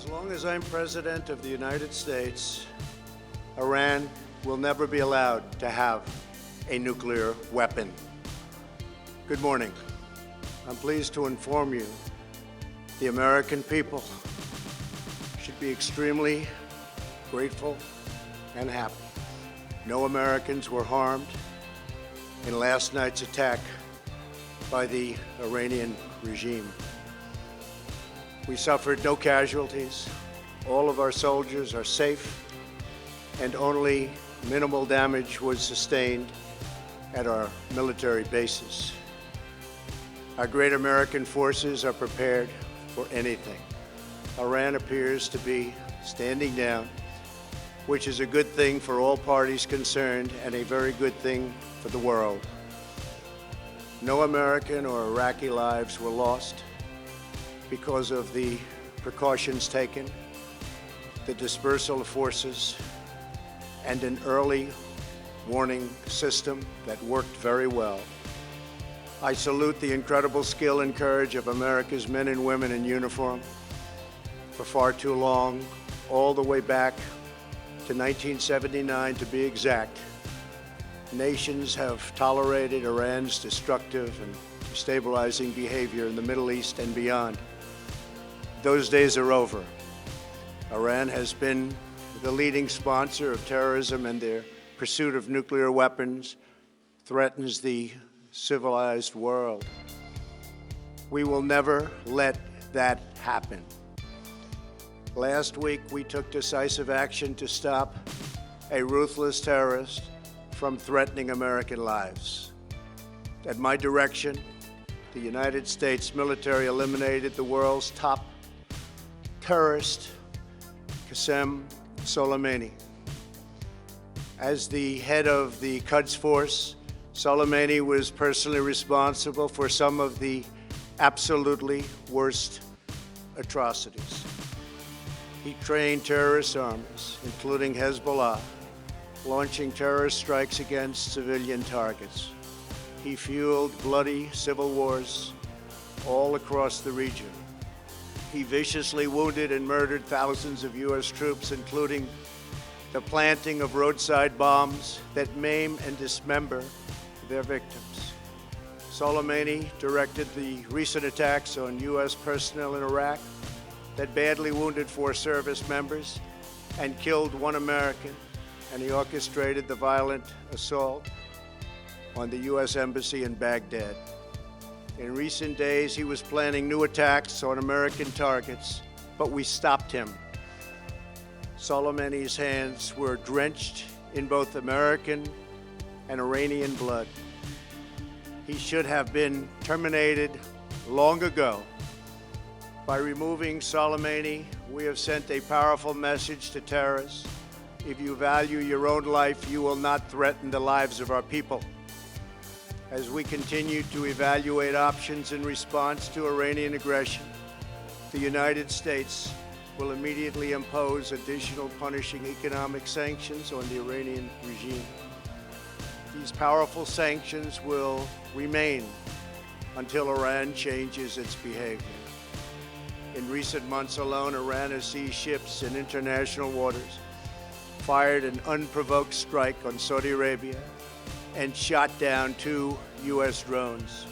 As long as I'm President of the United States, Iran will never be allowed to have a nuclear weapon. Good morning. I'm pleased to inform you the American people should be extremely grateful and happy. No Americans were harmed in last night's attack by the Iranian regime. We suffered no casualties. All of our soldiers are safe, and only minimal damage was sustained at our military bases. Our great American forces are prepared for anything. Iran appears to be standing down, which is a good thing for all parties concerned and a very good thing for the world. No American or Iraqi lives were lost because of the precautions taken, the dispersal of forces, and an early warning system that worked very well. I salute the incredible skill and courage of America's men and women in uniform. For far too long, all the way back to 1979 to be exact, nations have tolerated Iran's destructive and destabilizing behavior in the Middle East and beyond. Those days are over. Iran has been the leading sponsor of terrorism, and their pursuit of nuclear weapons threatens the civilized world. We will never let that happen. Last week, we took decisive action to stop a ruthless terrorist from threatening American lives. At my direction, the United States military eliminated the world's top terrorist, Qasem Soleimani. As the head of the Quds Force, Soleimani was personally responsible for some of the absolutely worst atrocities. He trained terrorist armies, including Hezbollah, launching terrorist strikes against civilian targets. He fueled bloody civil wars all across the region. He viciously wounded and murdered thousands of U.S. troops, including the planting of roadside bombs that maim and dismember their victims. Soleimani directed the recent attacks on U.S. personnel in Iraq that badly wounded 4 service members and killed 1 American, and he orchestrated the violent assault on the U.S. Embassy in Baghdad. In recent days, he was planning new attacks on American targets, but we stopped him. Soleimani's hands were drenched in both American and Iranian blood. He should have been terminated long ago. By removing Soleimani, we have sent a powerful message to terrorists. If you value your own life, you will not threaten the lives of our people. As we continue to evaluate options in response to Iranian aggression, the United States will immediately impose additional punishing economic sanctions on the Iranian regime. These powerful sanctions will remain until Iran changes its behavior. In recent months alone, Iran has seized ships in international waters, fired an unprovoked strike on Saudi Arabia, and shot down 2 U.S. drones.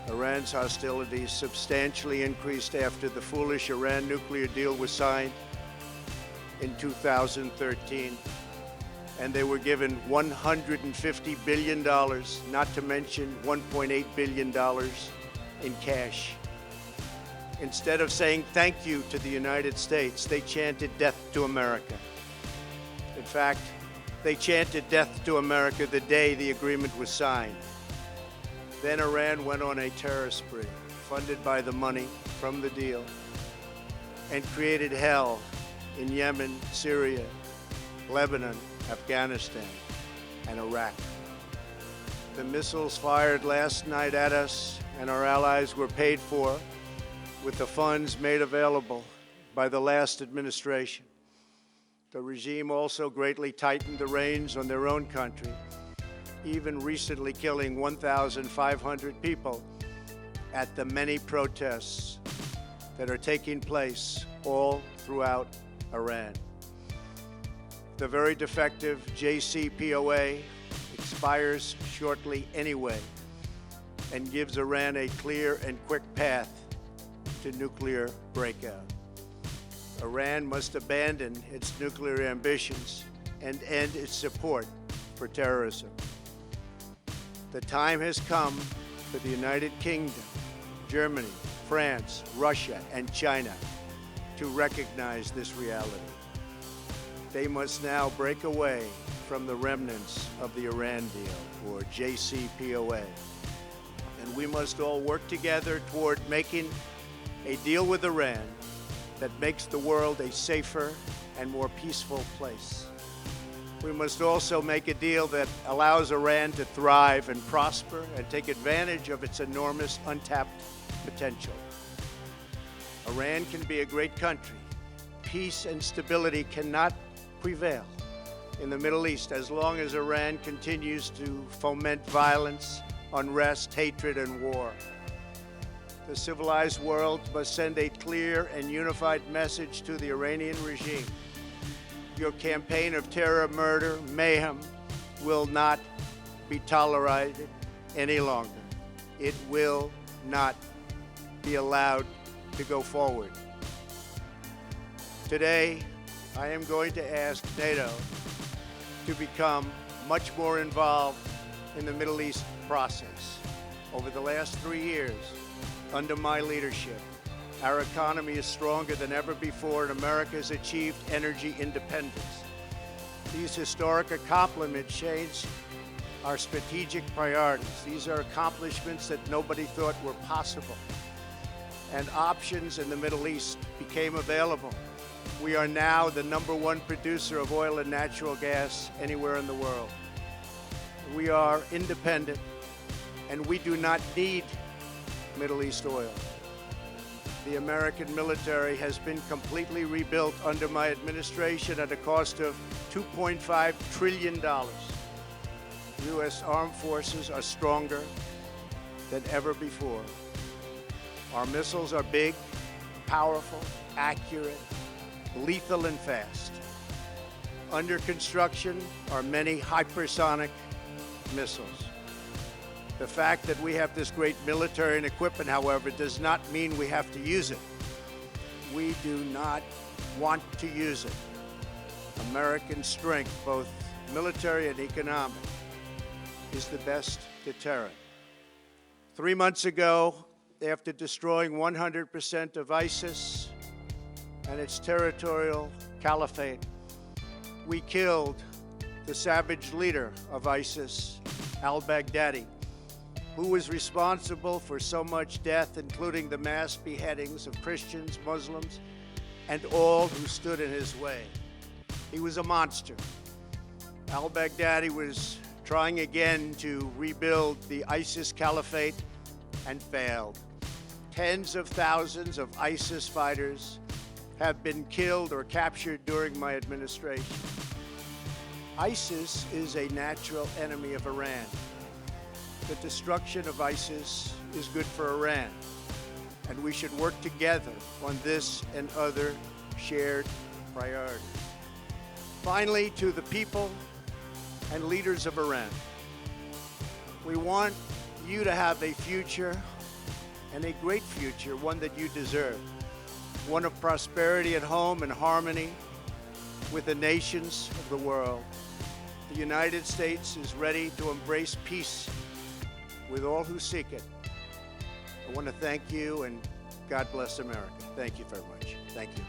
Iran's hostilities substantially increased after the foolish Iran nuclear deal was signed in 2013, and they were given $150 billion, not to mention $1.8 billion in cash. Instead of saying thank you to the United States, they chanted death to America. In fact, they chanted death to America the day the agreement was signed. Then Iran went on a terror spree, funded by the money from the deal, and created hell in Yemen, Syria, Lebanon, Afghanistan, and Iraq. The missiles fired last night at us and our allies were paid for with the funds made available by the last administration. The regime also greatly tightened the reins on their own country, even recently killing 1,500 people at the many protests that are taking place all throughout Iran. The very defective JCPOA expires shortly anyway and gives Iran a clear and quick path to nuclear breakout. Iran must abandon its nuclear ambitions and end its support for terrorism. The time has come for the United Kingdom, Germany, France, Russia, and China to recognize this reality. They must now break away from the remnants of the Iran deal, or JCPOA. And we must all work together toward making a deal with Iran that makes the world a safer and more peaceful place. We must also make a deal that allows Iran to thrive and prosper and take advantage of its enormous untapped potential. Iran can be a great country. Peace and stability cannot prevail in the Middle East as long as Iran continues to foment violence, unrest, hatred, and war. The civilized world must send a clear and unified message to the Iranian regime. Your campaign of terror, murder, mayhem will not be tolerated any longer. It will not be allowed to go forward. Today, I am going to ask NATO to become much more involved in the Middle East process. Over the last 3 years, under my leadership, our economy is stronger than ever before, and America has achieved energy independence. These historic accomplishments changed our strategic priorities. These are accomplishments that nobody thought were possible. And options in the Middle East became available. We are now the #1 producer of oil and natural gas anywhere in the world. We are independent, and we do not need Middle East oil. The American military has been completely rebuilt under my administration at a cost of $2.5 trillion. U.S. armed forces are stronger than ever before. Our missiles are big, powerful, accurate, lethal, and fast. Under construction are many hypersonic missiles. The fact that we have this great military and equipment, however, does not mean we have to use it. We do not want to use it. American strength, both military and economic, is the best deterrent. 3 months ago, after destroying 100% of ISIS and its territorial caliphate, we killed the savage leader of ISIS, al-Baghdadi, who was responsible for so much death, including the mass beheadings of Christians, Muslims, and all who stood in his way. He was a monster. Al-Baghdadi was trying again to rebuild the ISIS caliphate and failed. Tens of thousands of ISIS fighters have been killed or captured during my administration. ISIS is a natural enemy of Iran. The destruction of ISIS is good for Iran, and we should work together on this and other shared priorities. Finally, to the people and leaders of Iran, we want you to have a future, and a great future, one that you deserve, one of prosperity at home and harmony with the nations of the world. The United States is ready to embrace peace with all who seek it. I want to thank you, and God bless America. Thank you very much. Thank you.